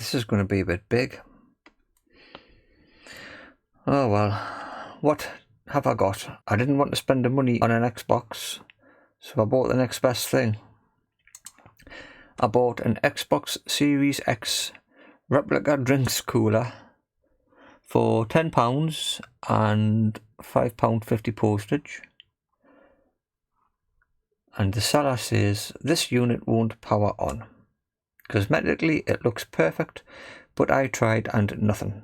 this is going to be a bit big. Oh well, what have I got? I didn't want to spend the money on an Xbox, so I bought the next best thing. I bought an Xbox Series X replica drinks cooler for £10 and £5.50 postage. And the seller says this unit won't power on. Cosmetically it looks perfect, but I tried and nothing.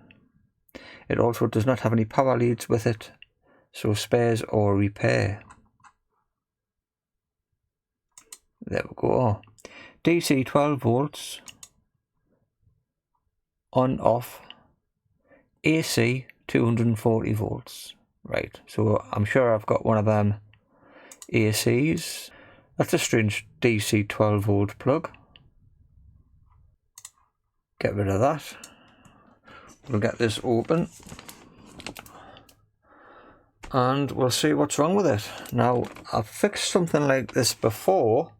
It also does not have any power leads with it, so spares or repair. There we go. DC 12 volts, on off, AC 240 volts. Right, so I'm sure I've got one of them ACs. That's a strange DC 12 volt plug. Get rid of that. We'll get this open and we'll see what's wrong with it. Now, I've fixed something like this before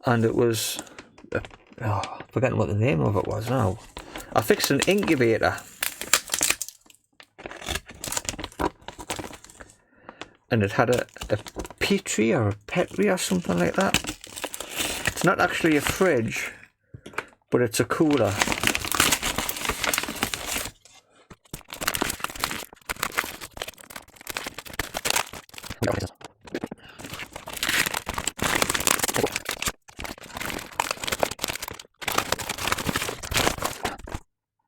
and it was, forgetting what the name of it was now. I fixed an incubator and it had a Petri or a Petri or something like that. It's not actually a fridge, but it's a cooler.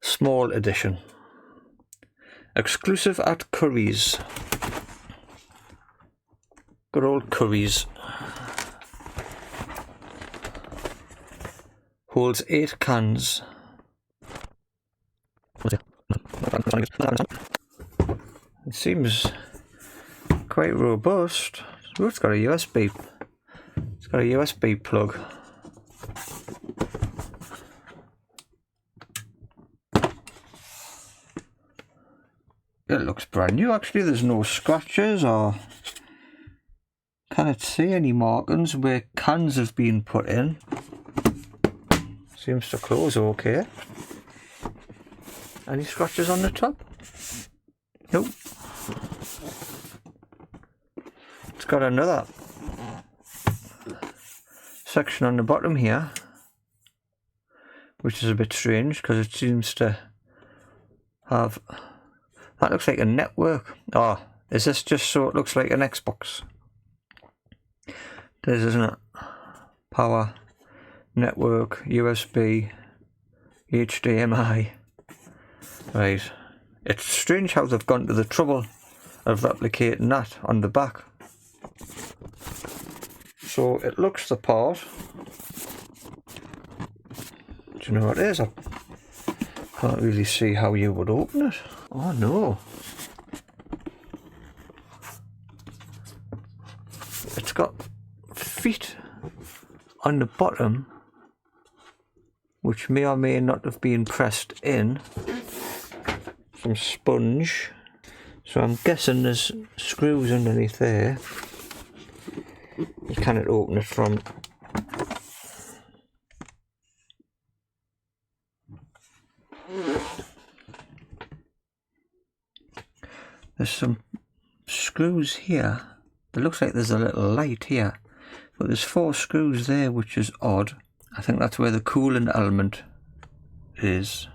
Small edition. Exclusive at Curry's. Good old Curry's. Holds 8 cans. It seems quite robust. Oh, it's got a USB. It's got a USB plug. It looks brand new actually. There's no scratches or can't see any markings where cans have been put in. Seems to close okay. Any scratches on the top? Nope. It's got another section on the bottom here, which is a bit strange because it seems to have, that looks like a network. Oh, is this just so it looks like an Xbox? This isn't it? Power, network, USB, HDMI. Right. It's strange how they've gone to the trouble of replicating that on the back. So it looks the part. Do you know what it is? I can't really see how you would open it. Oh no. It's got feet on the bottom which may or may not have been pressed in. Some sponge. So I'm guessing there's screws underneath there. You cannot open it from. There's some screws here. It looks like there's a little light here, but there's 4 screws there, which is odd. I think that's where the coolant element is.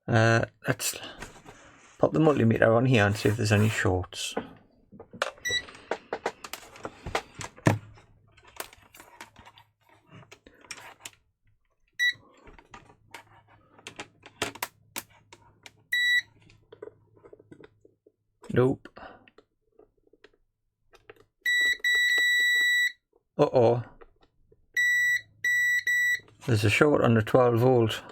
Let's pop the multimeter on here and see if there's any shorts. Nope. Uh-oh. There's a short on the 12 volt.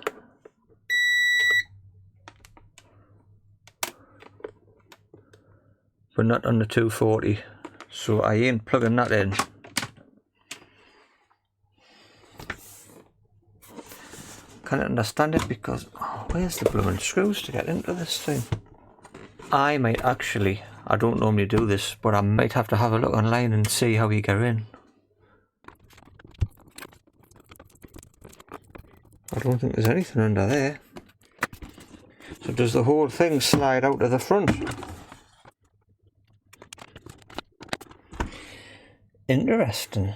But not on the 240. So I ain't plugging that in. Can't understand it because where's the blooming screws to get into this thing? I might actually, I don't normally do this, but I might have to have a look online and see how you get in. I don't think there's anything under there. So does the whole thing slide out to the front? Interesting.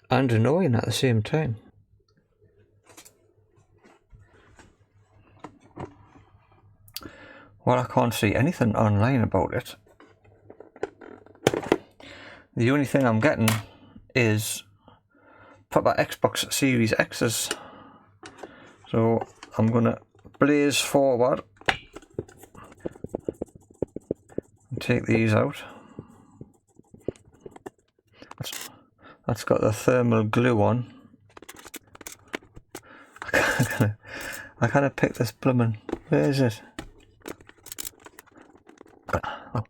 And annoying at the same time. Well, I can't see anything online about it. The only thing I'm getting is proper Xbox Series X's. So I'm gonna blaze forward and take these out. That's got the thermal glue on. I can't pick this blooming. Where is it? Oh.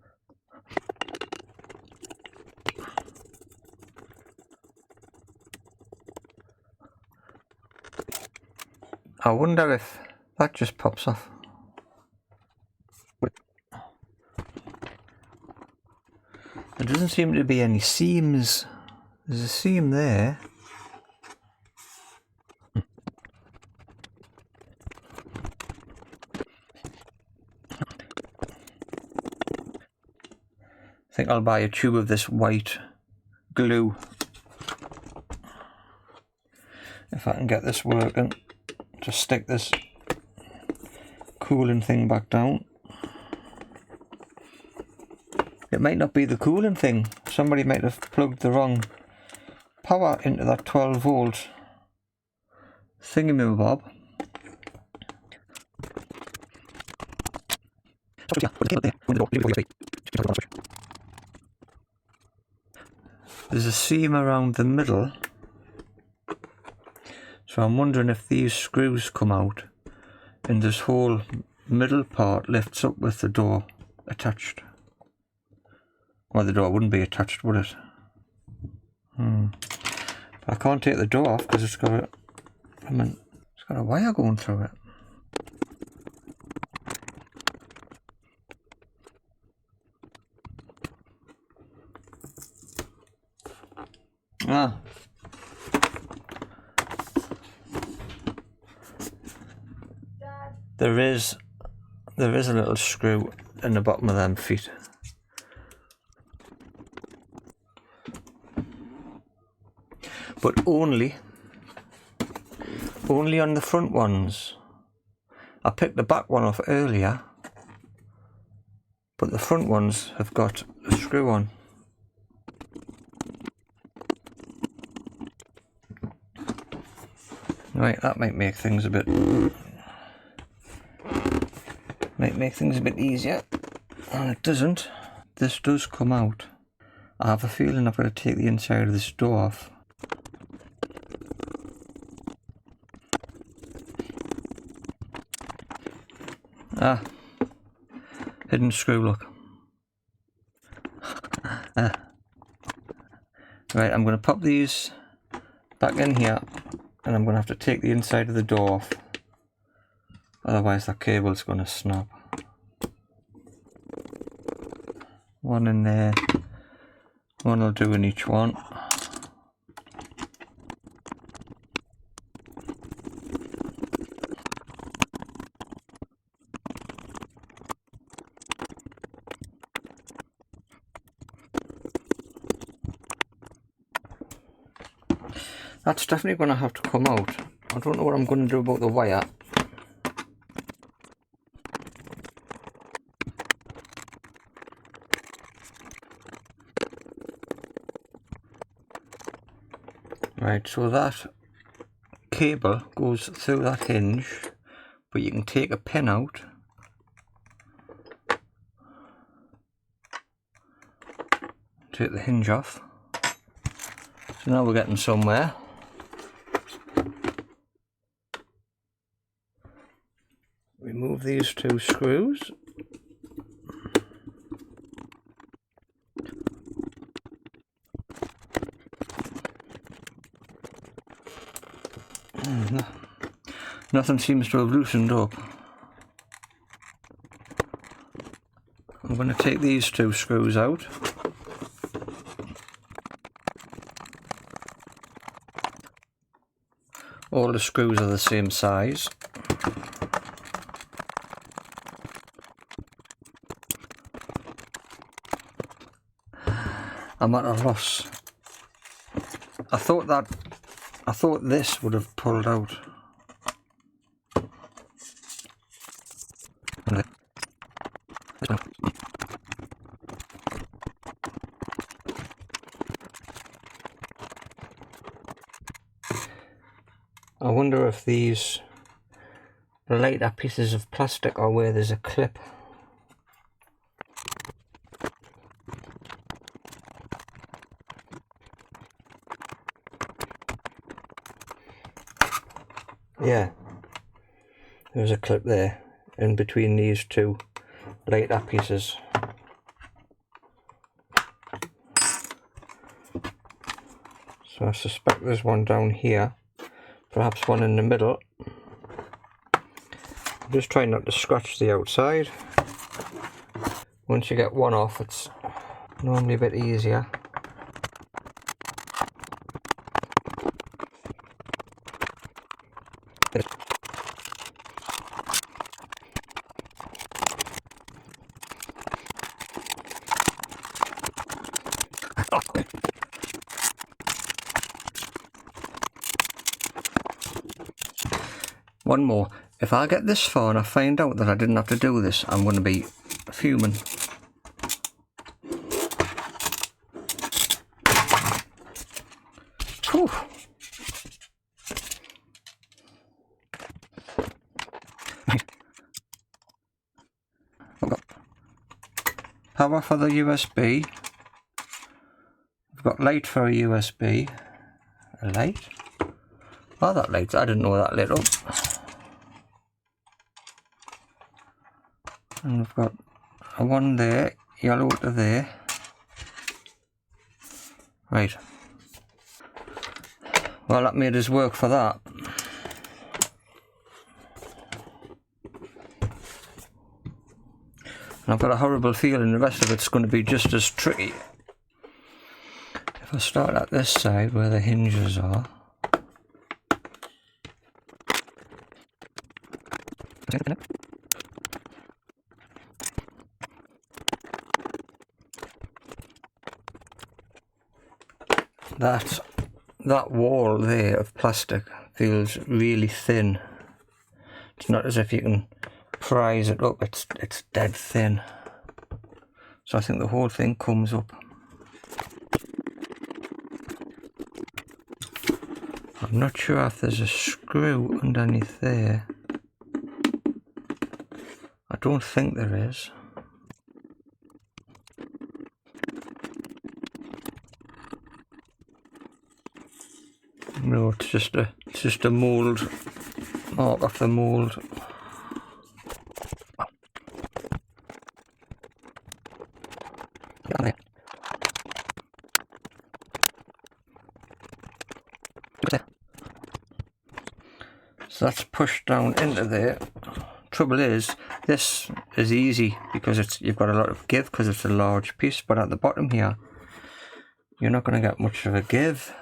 I wonder if that just pops off. There doesn't seem to be any seams. There's a seam there. I think I'll buy a tube of this white glue if I can get this working, to stick this cooling thing back down. It might not be the cooling thing. Somebody might have plugged the wrong power into that 12 volt thingamabob. There's a seam around the middle, so I'm wondering if these screws come out and this whole middle part lifts up with the door attached. Well, the door wouldn't be attached, would it? I can't take the door off because it's got a wire going through it. Ah. There is a little screw in the bottom of them feet. But only on the front ones. I picked the back one off earlier, but the front ones have got a screw on. Right, that might make things a bit easier. And it doesn't. This does come out. I have a feeling I've got to take the inside of this door off. Ah, hidden screw, look. Right, I'm going to pop these back in here, and I'm going to have to take the inside of the door off. Otherwise that cable's going to snap. One in there, one will do in each one. That's definitely going to have to come out. I don't know what I'm going to do about the wire. Right, so that cable goes through that hinge, but you can take a pin out. Take the hinge off. So now we're getting somewhere. Remove these two screws. Nothing seems to have loosened up. I'm going to take these two screws out. All the screws are the same size. I'm at a loss. I thought this would have pulled out. I wonder if these lighter pieces of plastic are where there's a clip. Yeah, there's a clip there in between these two lighter pieces. So I suspect there's one down here, perhaps one in the middle. I'm just trying not to scratch the outside. Once you get one off, it's normally a bit easier. One more. If I get this far and I find out that I didn't have to do this, I'm going to be fuming. Whew. I've got power for the USB. I've got light for a USB. A light? Oh, that light, I didn't know that lit up. And I've got a one there, yellow to there. Right. Well, that made us work for that. And I've got a horrible feeling the rest of it's going to be just as tricky. If I start at this side where the hinges are. That wall there of plastic feels really thin. It's not as if you can prise it up, it's dead thin. So I think the whole thing comes up. I'm not sure if there's a screw underneath there. I don't think there is. No, it's just a mould, mark off the mould. So that's pushed down into there. Trouble is, this is easy because you've got a lot of give because it's a large piece, but at the bottom here, you're not going to get much of a give.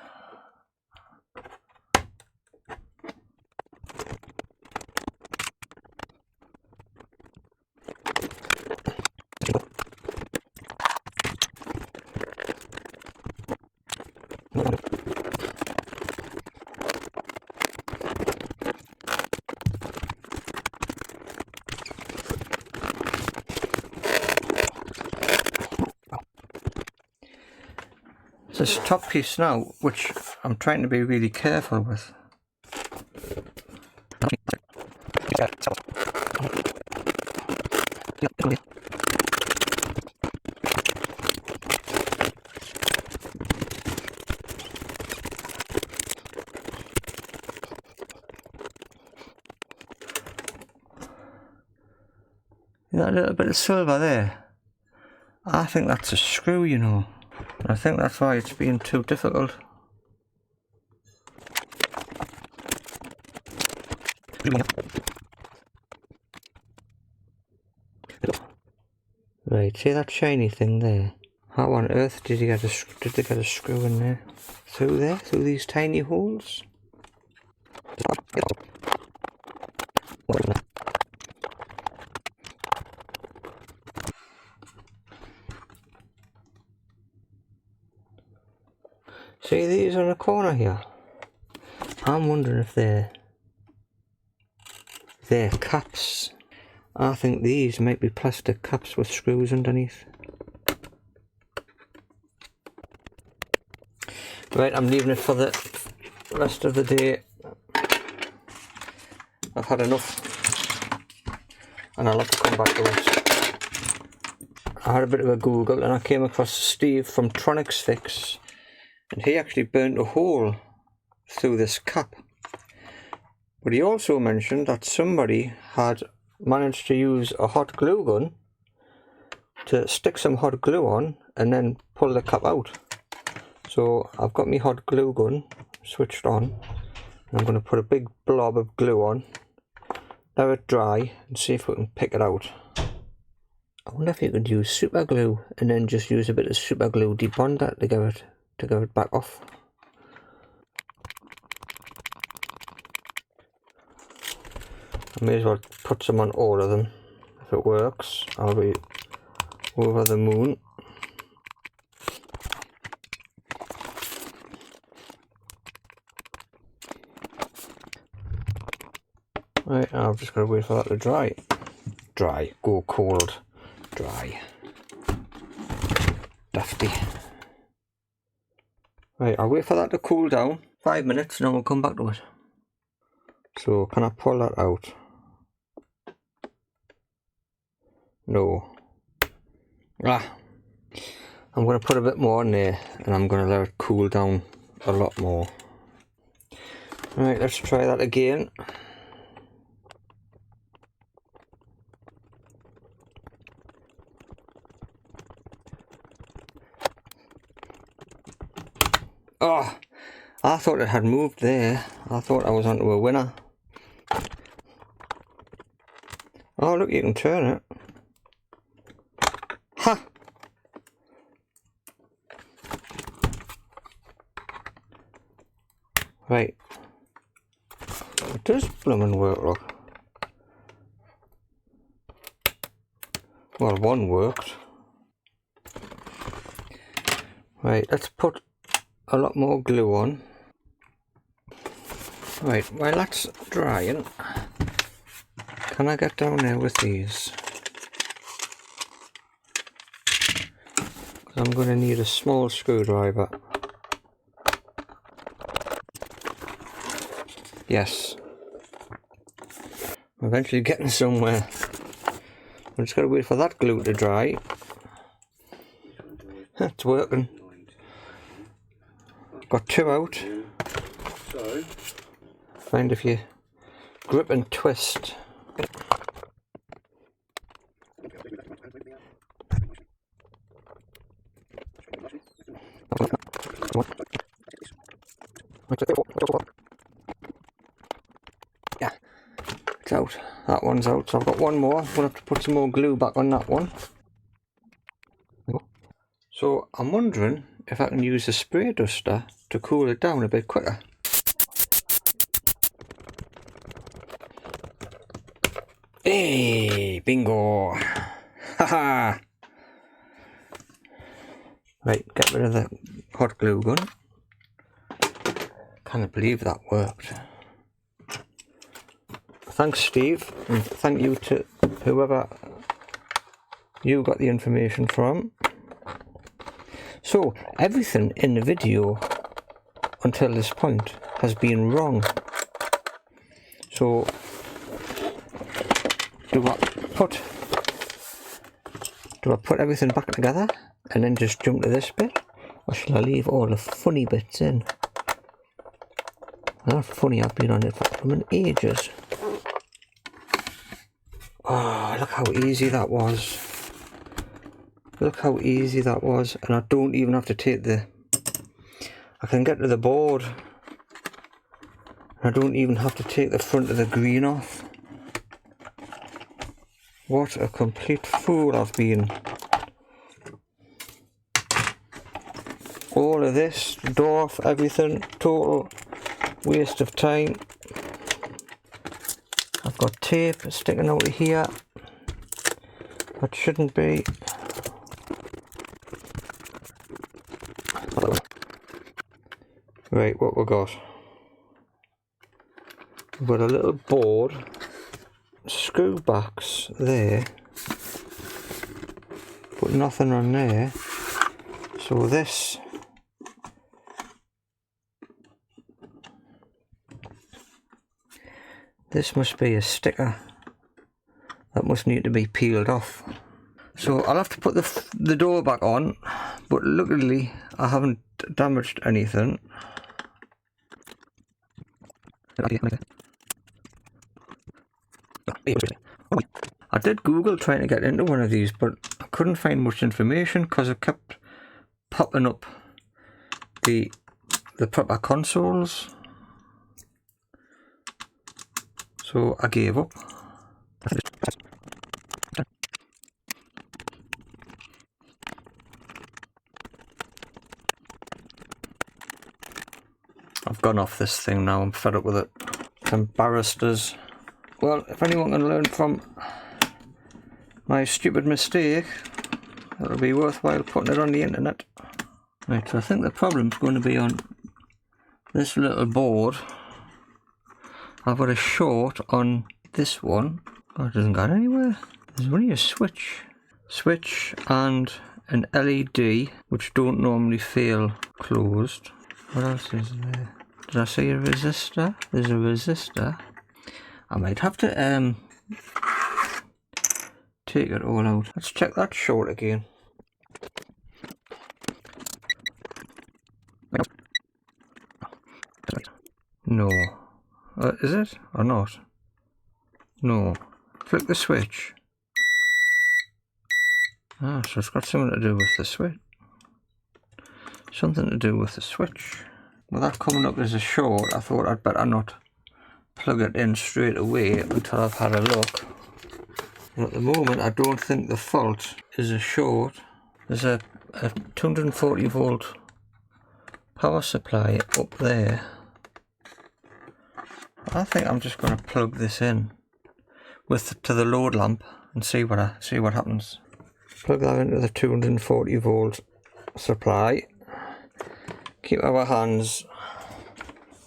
This top piece now, which I'm trying to be really careful with. That little bit of silver there, I think that's a screw, you know. I think that's why it's being too difficult. Right, see that shiny thing there? How on earth did they get a screw in there? Through these tiny holes? See these on the corner here? I'm wondering if they're caps. I think these might be plastic caps with screws underneath. Right, I'm leaving it for the rest of the day. I've had enough and I'll have to come back to it. I had a bit of a Google and I came across Steve from Tronics Fix, and he actually burnt a hole through this cap. But he also mentioned that somebody had managed to use a hot glue gun to stick some hot glue on and then pull the cap out. So I've got my hot glue gun switched on, and I'm going to put a big blob of glue on, let it dry and see if we can pick it out. I wonder if you could use super glue and then just use a bit of super glue, debond that to get it back off. I may as well put some on all of them. If it works, I'll be over the moon. Right, I've just got to wait for that to dry. Dry, go cold, dry. Dusty. Right, I'll wait for that to cool down. 5 minutes and then we'll come back to it. So, can I pull that out? No. I'm going to put a bit more in there and I'm going to let it cool down a lot more. Right, let's try that again. Oh, I thought it had moved there. I thought I was onto a winner. Oh, look, you can turn it. Ha! Right. It does bloomin' work, look. Well, one worked. Right, let's put a lot more glue on. Right, while that's drying, can I get down there with these? Because I'm going to need a small screwdriver. Yes. I'm eventually getting somewhere. I'm just got to wait for that glue to dry. It's working. Got two out. Find if you grip and twist. Yeah, it's out. That one's out, so I've got one more. I'm going to have to put some more glue back on that one. So I'm wondering if I can use a spray duster to cool it down a bit quicker. Hey, bingo! Haha! Right, get rid of the hot glue gun. Can't believe that worked. Thanks, Steve, and thank you to whoever you got the information from. So, everything in the video until this point has been wrong. So, do I put everything back together and then just jump to this bit? Or shall I leave all the funny bits in? Not funny, I've been on it for ages. Oh, look how easy that was. Look how easy that was, and I don't even have to take I can get to the board. I don't even have to take the front of the green off. What a complete fool I've been. All of this, dwarf, everything, total waste of time. got tape sticking out of here. That shouldn't be. Right, what we got? We've got a little board, screw backs there, but nothing on there. So this must be a sticker that must need to be peeled off. So I'll have to put the door back on, but luckily I haven't damaged anything. I did Google trying to get into one of these, but I couldn't find much information because it kept popping up the proper consoles. So I gave up. I've gone off this thing now, I'm fed up with it. It's embarrassed us. Well, if anyone can learn from my stupid mistake, it'll be worthwhile putting it on the internet. Right, so I think the problem's going to be on this little board. I've got a short on this one. Oh, it doesn't go anywhere. There's only a switch. Switch and an LED, which don't normally feel closed. What else is there? Did I see a resistor? There's a resistor. I might have to take it all out. Let's check that short again. No. Is it or not? No. Flick the switch. Ah, so it's got something to do with the switch. Something to do with the switch. With that coming up as a short, I thought I'd better not plug it in straight away until I've had a look. And at the moment, I don't think the fault is a short. There's a 240 volt power supply up there. I think I'm just going to plug this in to the load lamp and see what happens. Plug that into the 240 volt supply. Keep our hands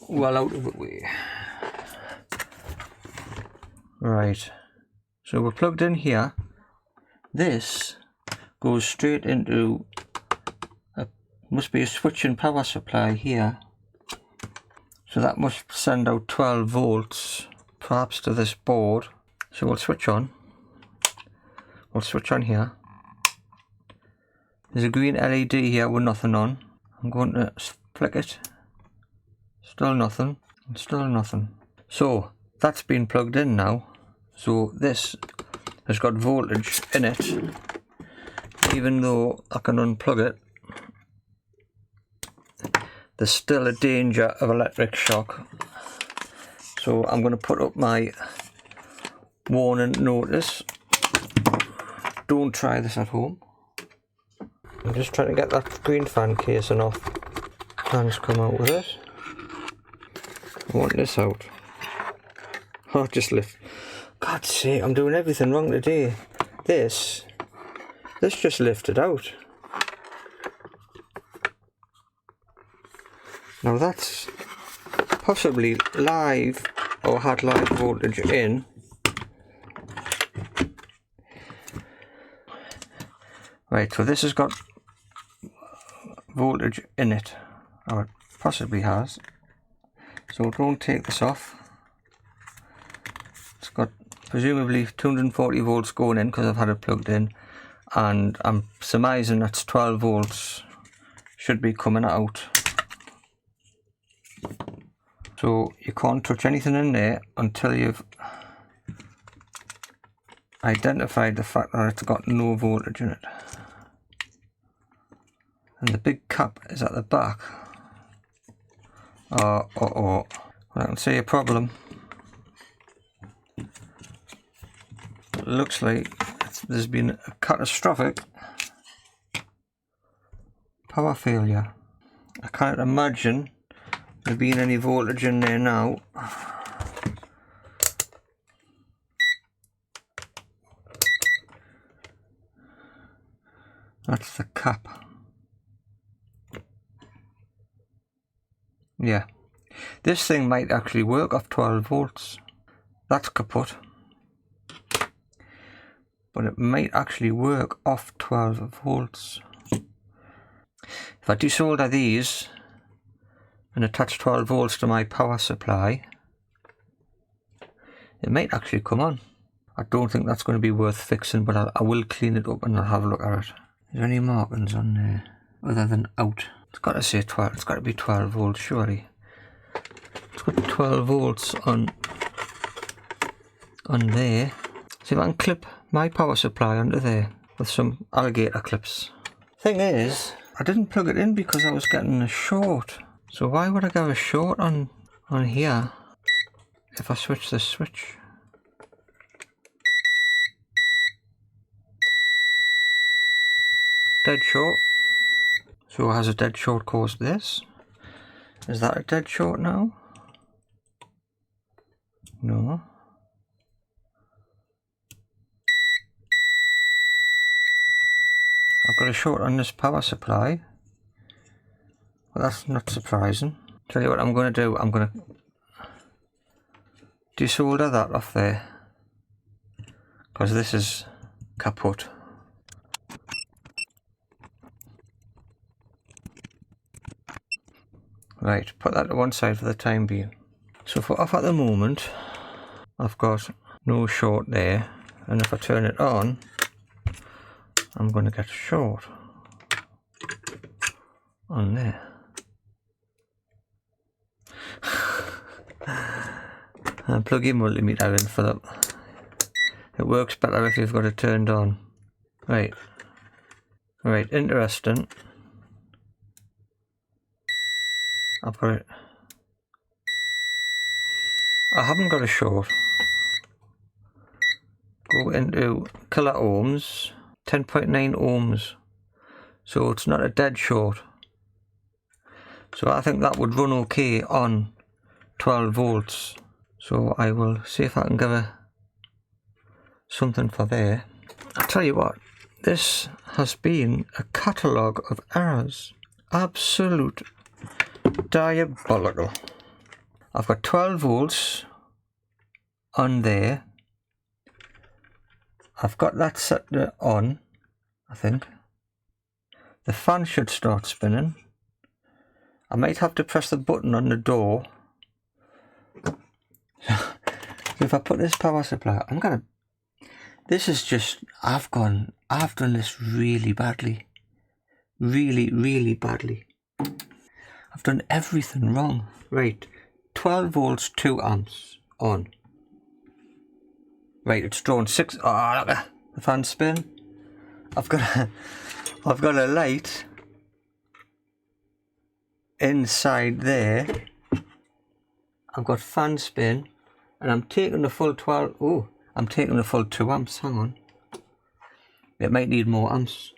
well out of the way. Right, so we're plugged in here. This goes straight into must be a switching power supply here. So that must send out 12 volts, perhaps to this board. So we'll switch on. We'll switch on here. There's a green LED here with nothing on. I'm going to flick it. Still nothing. And still nothing. So that's been plugged in now. So this has got voltage in it. Even though I can unplug it, there's still a danger of electric shock. So I'm going to put up my warning notice. Don't try this at home. I'm just trying to get that green fan casing off. Fans come out with it. I want this out. Oh, just lift. God's sake, I'm doing everything wrong today. This just lifted out. Now that's possibly live or had live voltage in. Right, so this has got voltage in it, or it possibly has. So don't take this off. It's got presumably 240 volts going in because I've had it plugged in, and I'm surmising that's 12 volts should be coming out. So you can't touch anything in there until you've identified the fact that it's got no voltage in it. And the big cap is at the back. Well, I can see a problem. It looks like there's been a catastrophic power failure. I can't imagine there being any voltage in there now. That's the cap. Yeah. This thing might actually work off 12 volts. That's kaput. But it might actually work off 12 volts. If I desolder these and attach 12 volts to my power supply, it might actually come on. I don't think that's going to be worth fixing, but I will clean it up and I'll have a look at it. Is there any markings on there other than out? It's got to say 12. It's got to be 12 volts, surely. It's got 12 volts on there. See if I can clip my power supply onto there with some alligator clips. Thing is, I didn't plug it in because I was getting a short. So why would I get a short on here if I switch this switch? Dead short. So has a dead short caused this? Is that a dead short now? No. I've got a short on this power supply. Well, that's not surprising. Tell you what I'm going to do. I'm going to desolder that off there, because this is kaput. Right, put that to one side for the time being. So for off at the moment, I've got no short there, and if I turn it on, I'm going to get a short on there. And plug your multimeter in for that. It works better if you've got it turned on. Right, interesting. I've got it. I haven't got a short. Go into kilo ohms, 10.9 ohms. So it's not a dead short. So I think that would run okay on 12 volts. So I will see if I can give her something for there. I'll tell you what, this has been a catalogue of errors. Absolute diabolical. I've got 12 volts on there. I've got that set on, I think. The fan should start spinning. I might have to press the button on the door. If I put this power supply, this is just, I've done this really badly. Really badly. I've done everything wrong. Right, 12 volts, 2 amps on. Right, it's drawn 6. Oh, look, the fan spin. I've got a light inside there. I've got fan spin, and I'm taking the full 12. Oh, I'm taking the full 2 amps. Hang on. It might need more amps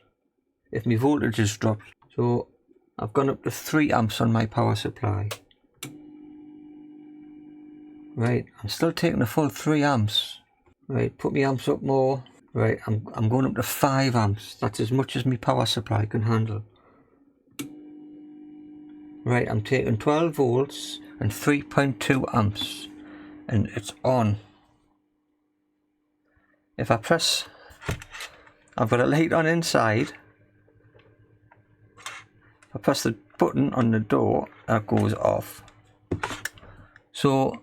if my voltage has dropped. So I've gone up to 3 amps on my power supply. Right, I'm still taking the full 3 amps. Right, put my amps up more. Right, I'm going up to 5 amps. That's as much as my power supply can handle. Right, I'm taking 12 volts and 3.2 amps. And it's on. If I press, I've got a light on inside. If I press the button on the door, that goes off. So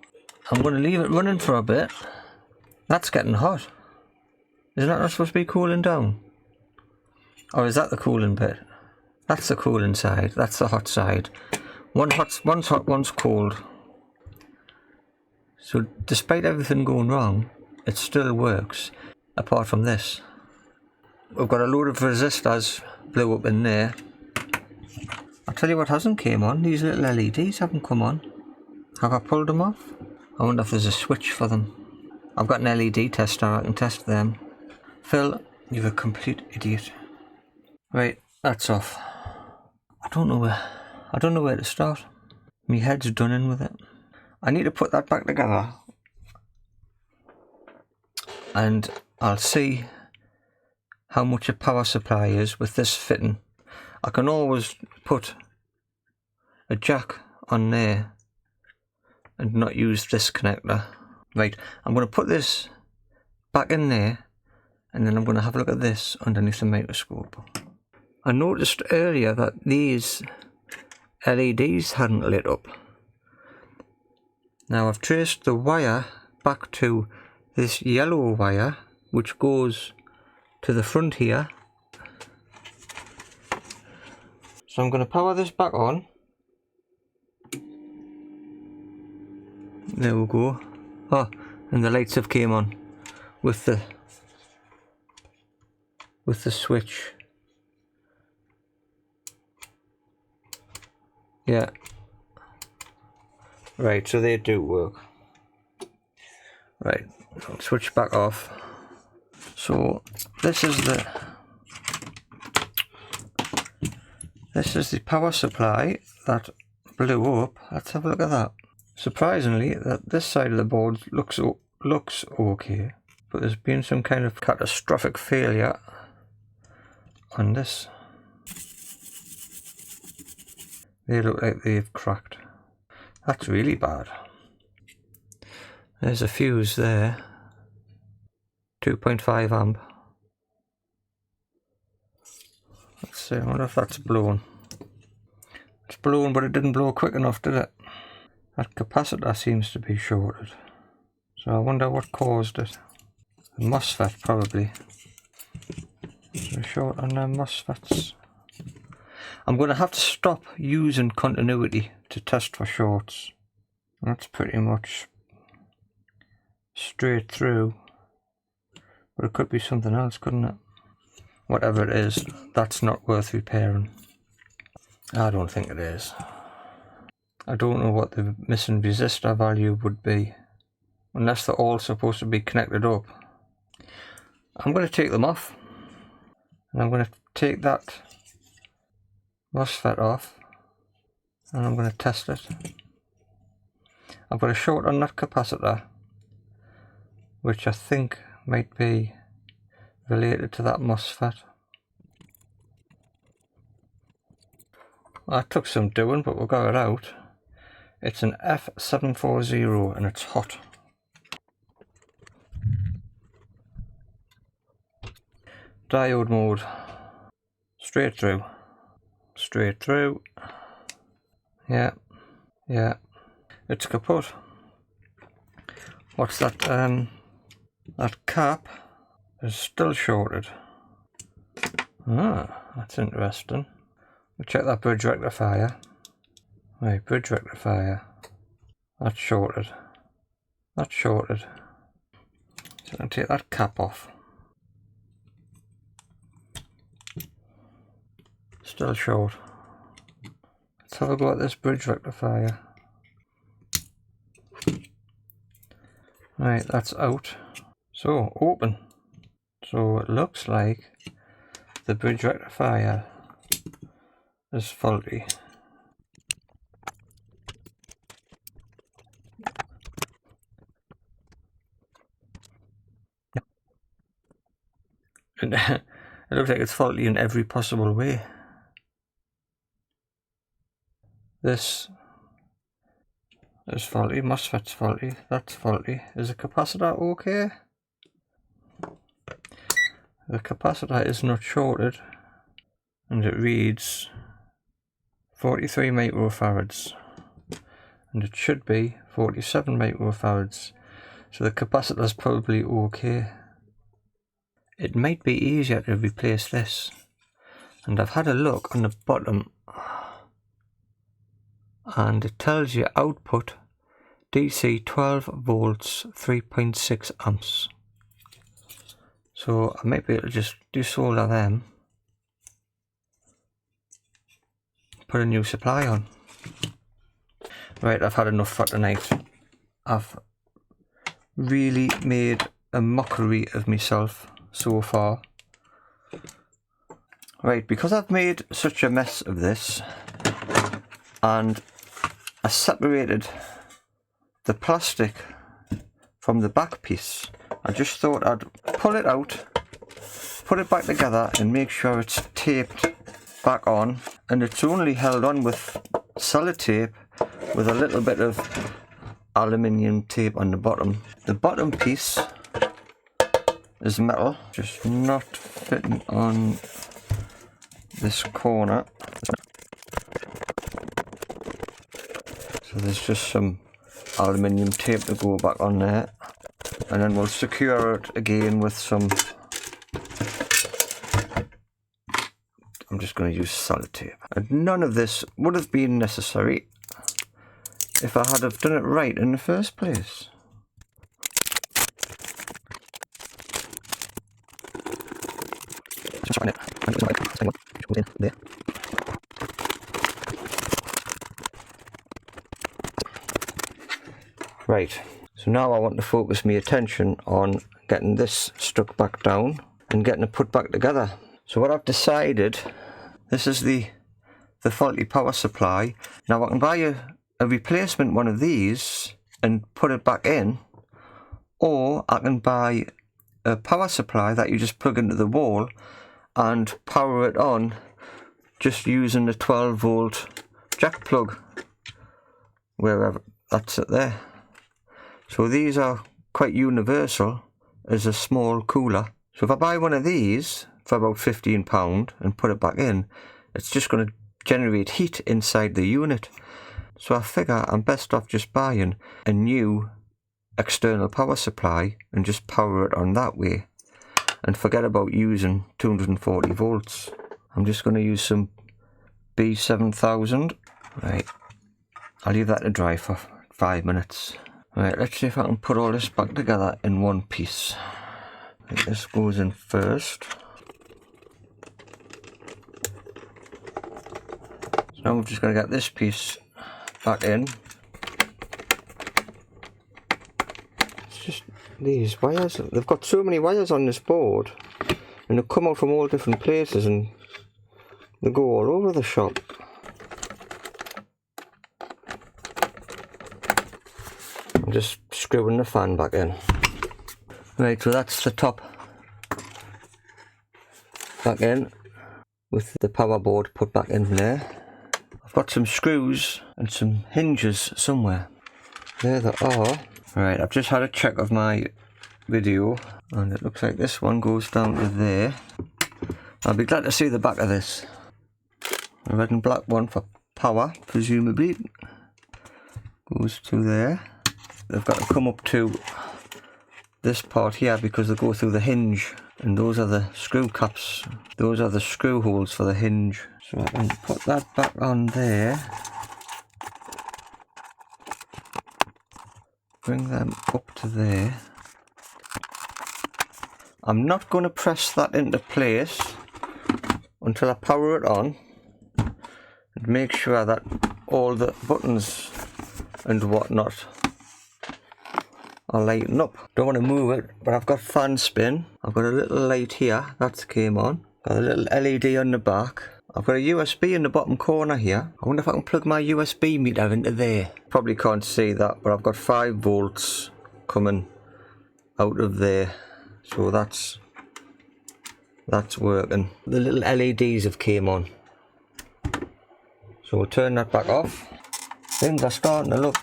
I'm going to leave it running for a bit. That's getting hot. Isn't that not supposed to be cooling down? Or is that the cooling bit? That's the cooling side. That's the hot side. One's hot, one's cold. So despite everything going wrong, it still works. Apart from this. We've got a load of resistors blew up in there. I'll tell you what hasn't came on. These little LEDs haven't come on. Have I pulled them off? I wonder if there's a switch for them. I've got an LED tester, I can test them. Phil, you're a complete idiot. Right, that's off. I don't know where to start. My head's done in with it. I need to put that back together. And I'll see how much a power supply is with this fitting. I can always put a jack on there and not use this connector. Right, I'm going to put this back in there and then I'm going to have a look at this underneath the microscope. I noticed earlier that these LEDs hadn't lit up. Now I've traced the wire back to this yellow wire which goes to the front here. So I'm going to power this back on. There we go. Oh, and the lights have came on with the switch. Yeah. Right, so they do work. Right, I'll switch back off. So this is the power supply that blew up. Let's have a look at that. Surprisingly, that this side of the board looks okay, but there's been some kind of catastrophic failure on this. They look like they've cracked. That's really bad. There's a fuse there. 2.5 amp. Let's see, I wonder if that's blown. It's blown, but it didn't blow quick enough, did it? That capacitor seems to be shorted. So I wonder what caused it. The MOSFET probably. Is there a short on the MOSFETs? I'm going to have to stop using continuity to test for shorts. That's pretty much straight through. But it could be something else, couldn't it? Whatever it is, that's not worth repairing. I don't think it is. I don't know what the missing resistor value would be, unless they're all supposed to be connected up. I'm going to take them off, and I'm going to take that MOSFET off, and I'm going to test it. I've got a short on that capacitor, which I think might be related to that MOSFET. That took some doing, but we got it out. It's an F740 and it's hot. Diode mode. Straight through. Straight through. Yeah. Yeah. It's kaput. What's that? That cap is still shorted. Ah, that's interesting. We'll check that bridge rectifier. Right, bridge rectifier. That's shorted. That's shorted. So I can take that cap off. Still short. Let's have a go at this bridge rectifier. Right, that's out. So, open. So it looks like the bridge rectifier is faulty. And it looks like it's faulty in every possible way. This is faulty, MOSFET's faulty, that's faulty. Is the capacitor okay? The capacitor is not shorted and it reads 43 microfarads and it should be 47 microfarads, so the capacitor is probably okay. It might be easier to replace this, and I've had a look on the bottom and it tells you output DC 12 volts 3.6 amps. So I might be able to just desolder them, put a new supply on. Right, I've had enough for tonight. I've really made a mockery of myself so far. Right, because I've made such a mess of this and I separated the plastic from the back piece, I just thought I'd pull it out put it back together and make sure it's taped back on, and it's only held on with sellotape with a little bit of aluminium tape on the bottom. The bottom piece is metal, just not fitting on this corner. So there's just some aluminium tape to go back on there, and then we'll secure it again with some, I'm just going to use sellotape. And none of this would have been necessary if I had have done it right in the first place. Right, so now I want to focus my attention on getting this stuck back down and getting it put back together. So what I've decided, this is the faulty power supply. Now I can buy a replacement one of these and put it back in, or I can buy a power supply that you just plug into the wall and power it on just using the 12-volt jack plug, wherever, that's it there. So these are quite universal as a small cooler. So if I buy one of these for about £15 and put it back in, it's just going to generate heat inside the unit. So I figure I'm best off just buying a new external power supply and just power it on that way, and forget about using 240 volts. I'm just going to use some B7000. Right, I'll leave that to dry for 5 minutes. Right, let's see if I can put all this back together in one piece. I think this goes in first. So now we're just going to get this piece back in. It's just these wires, they've got so many wires on this board, and they come out from all different places and they go all over the shop. I'm just screwing the fan back in. Right, so that's the top back in with the power board put back in there. I've got some screws and some hinges somewhere. There they are. Right, I've just had a check of my video and it looks like this one goes down to there. I'll be glad to see the back of this. A red and black one for power, presumably. Goes to there. They've got to come up to this part here because they go through the hinge, and those are the screw caps. Those are the screw holes for the hinge. So I can put that back on there. Bring them up to there. I'm not going to press that into place until I power it on and make sure that all the buttons and whatnot are lighting up. Don't want to move it, but I've got fan spin. I've got a little light here that came on. Got a little LED on the back. I've got a USB in the bottom corner here. I wonder if I can plug my USB meter into there. Probably can't see that, but I've got 5 volts coming out of there. So that's working. The little LEDs have came on. So we'll turn that back off. Things are starting to look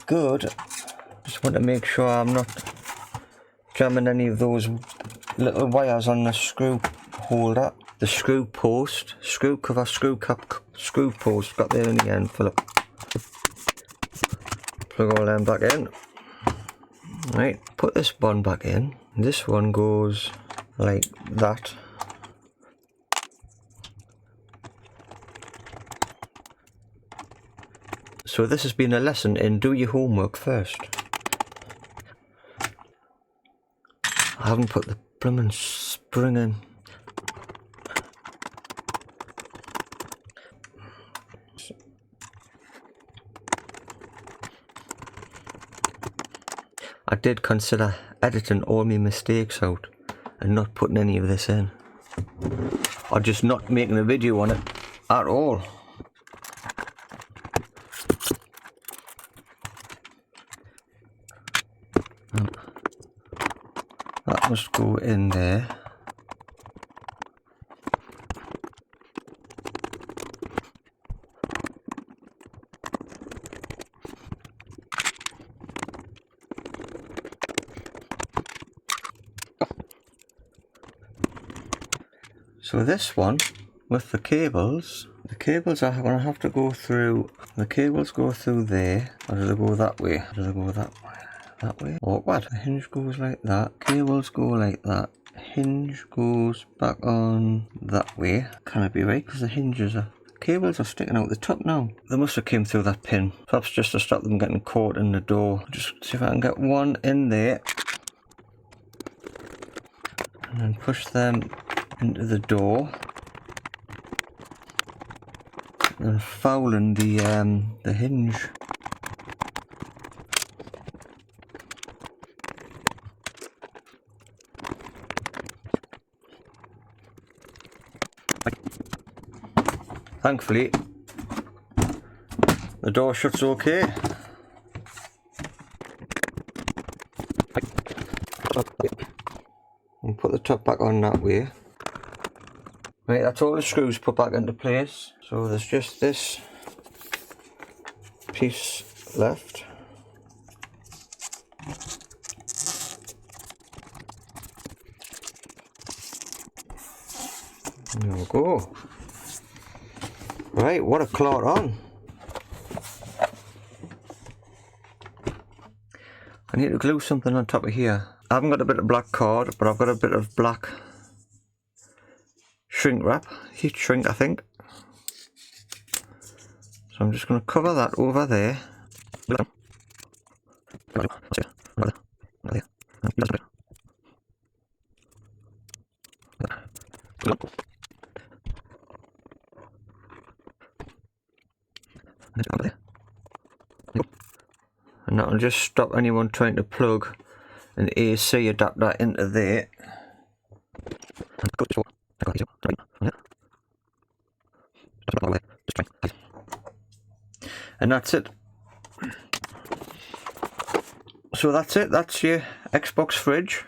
good. Just want to make sure I'm not jamming any of those little wires on the screw holder. The screw post, screw cover, screw cap, screw post, got there in the end. Philip, plug all them back in. Right, put this one back in. This one goes like that. So this has been a lesson in do your homework first. I haven't put the blooming spring in. I did consider editing all my mistakes out and not putting any of this in, or just not making a video on it at all. That must go in there. So this one, with the cables are going to have to go through, the cables go through there, or do they go that way? Do they go that way? That way? Or what? The hinge goes like that, cables go like that, hinge goes back on that way. Can it be right? Because the hinges are, cables are sticking out the top now. They must have came through that pin, perhaps just to stop them getting caught in the door. Just see if I can get one in there and then push them into the door and fouling the hinge. Thankfully the door shuts okay. And put the top back on that way. Right, that's all the screws put back into place. So there's just this piece left. There we go. Right, what a clot on. I need to glue something on top of here. I haven't got a bit of black card, but I've got a bit of black shrink wrap, heat shrink I think. So I'm just going to cover that over there. And that will just stop anyone trying to plug an AC adapter into there. And that's it. So that's it, that's your Xbox fridge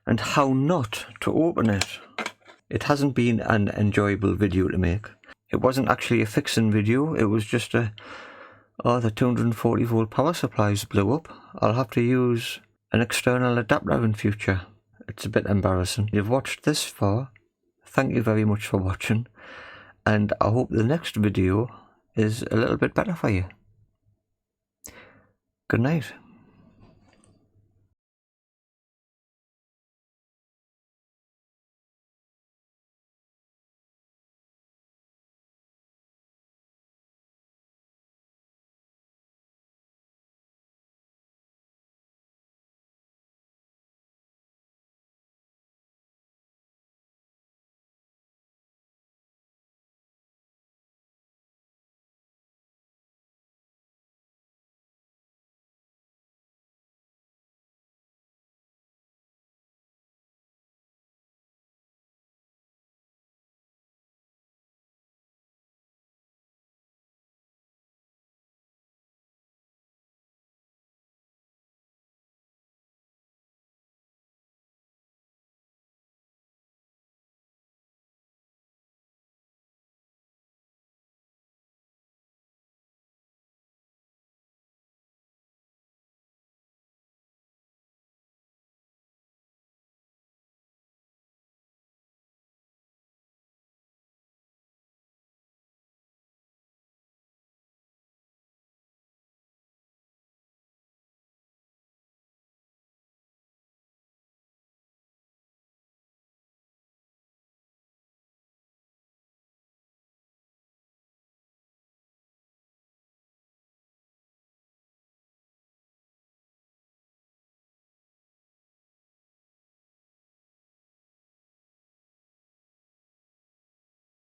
and how not to open it. It hasn't been an enjoyable video to make. It wasn't actually a fixing video, it was just the 240 volt power supplies blew up. I'll have to use an external adapter in future. It's a bit embarrassing. You've watched this far, thank you very much for watching, and I hope the next video is a little bit better for you. Good night.